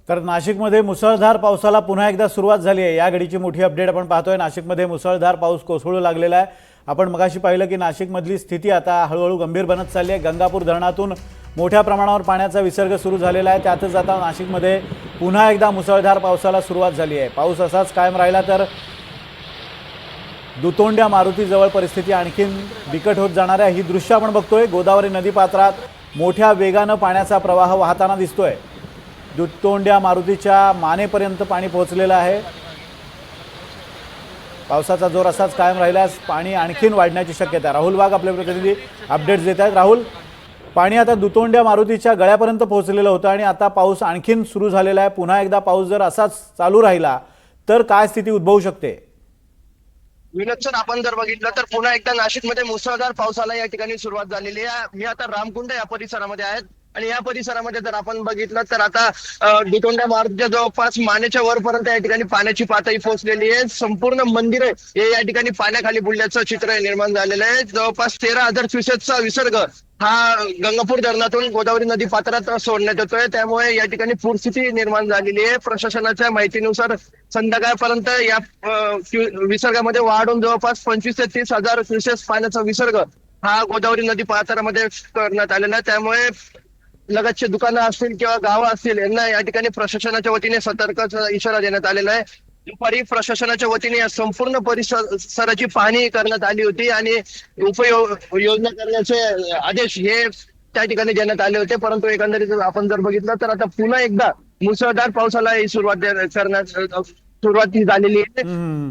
तर नाशिकमध्ये मुसळधार पावसाला पुन्हा एकदा सुरुवात झाली आहे। या घडीची मोठी अपडेट आपण पाहतोय। नाशिकमध्ये मुसळधार पाऊस कोसळू लागलेला आहे। आपण मगाशी पाहिलं की नाशिकमधली स्थिती आता हळूहळू गंभीर बनत चालली आहे। गंगापूर धरणातून मोठ्या प्रमाणावर पाण्याचा विसर्ग सुरू झालेला आहे। त्यातच आता नाशिकमध्ये पुन्हा एकदा मुसळधार पावसाला सुरुवात झाली आहे। पाऊस असाच कायम राहिला तर दुतोंड्या मारुतीजवळ परिस्थिती आणखीन बिकट होत जाणार आहे। ही दृश्य आपण बघतोय। गोदावरी नदीपात्रात मोठ्या वेगाने पाण्याचा प्रवाह वाहताना दिसतोय। दुतोंड्या मारुतीच्या मानेपर्यंत पाणी पोहोचलेलं आहे। पावसाचा जोर असाच कायम राहिल्यास पाणी आणखीन वाढण्याची शक्यता आहे। राहुल वाघ आपले प्रतिनिधी अपडेट्स देत आहेत। राहुल, पाणी आता दुतोंड्या मारुतीच्या गळ्यापर्यंत पोहोचलेलं होतं आणि आता पाऊस आणखीन सुरू झालेला आहे। पुन्हा एकदा पाऊस जर असाच चालू राहिला तर काय स्थिती उद्भवू शकते? विनोद सर, आपण जर बघितलं तर पुन्हा एकदा नाशिकमध्ये मुसळधार पावसाला या ठिकाणी सुरुवात झालेली आहे। मी आता रामकुंड या परिसरामध्ये आहे आणि या परिसरामध्ये जर आपण बघितलं तर आता दुतोंड्या मारुतीच्या जवळपास मानेच्या वरपर्यंत या ठिकाणी पाण्याची पातळी पोहोचलेली आहे। संपूर्ण मंदिरे हे या ठिकाणी पाण्याखाली बुडल्याचं चित्र निर्माण झालेलं आहे। जवळपास 13,000 क्युसेकचा विसर्ग हा गंगापूर धरणातून गोदावरी नदी पात्रात सोडण्यात येतोय। त्यामुळे या ठिकाणी पूरस्थिती निर्माण झालेली आहे। प्रशासनाच्या माहितीनुसार संध्याकाळपर्यंत या विसर्गामध्ये वाढून जवळपास 25,000 ते 30,000 क्युसेक पाण्याचा विसर्ग हा गोदावरी नदी पात्रामध्ये करण्यात आलेला आहे। त्यामुळे लगतचे दुकानं असतील किंवा गावं असतील यांना या ठिकाणी प्रशासनाच्या वतीने सतर्कतेचा इशारा देण्यात आलेला आहे। दुपारी प्रशासनाच्या वतीने या संपूर्ण परिसराची पाहणी करण्यात आली होती आणि उपाययोजना करण्याचे आदेश हे त्या ठिकाणी देण्यात आले होते। परंतु एकंदरीत आपण जर बघितलं तर आता पुन्हा एकदा मुसळधार पावसाला ही सुरुवात झालेली आहे।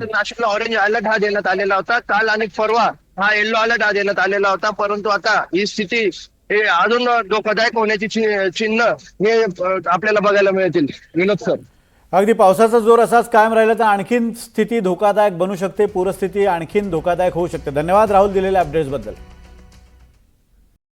नाशिकला ऑरेंज अलर्ट हा देण्यात आलेला होता। काल आणि परवा हा येलो अलर्ट हा देण्यात आलेला होता। परंतु आता ही स्थिती हे अजून धोकादायक होण्याची चिन्ह हे आपल्याला बघायला मिळतील। विनोद सर, अगदी पावसाचा जोर असाच कायम राहिला तर आणखीन स्थिती धोकादायक बनू शकते। पूरस्थिती आणखीन धोकादायक होऊ शकते। धन्यवाद राहुल दिलेल्या अपडेट्स बद्दल।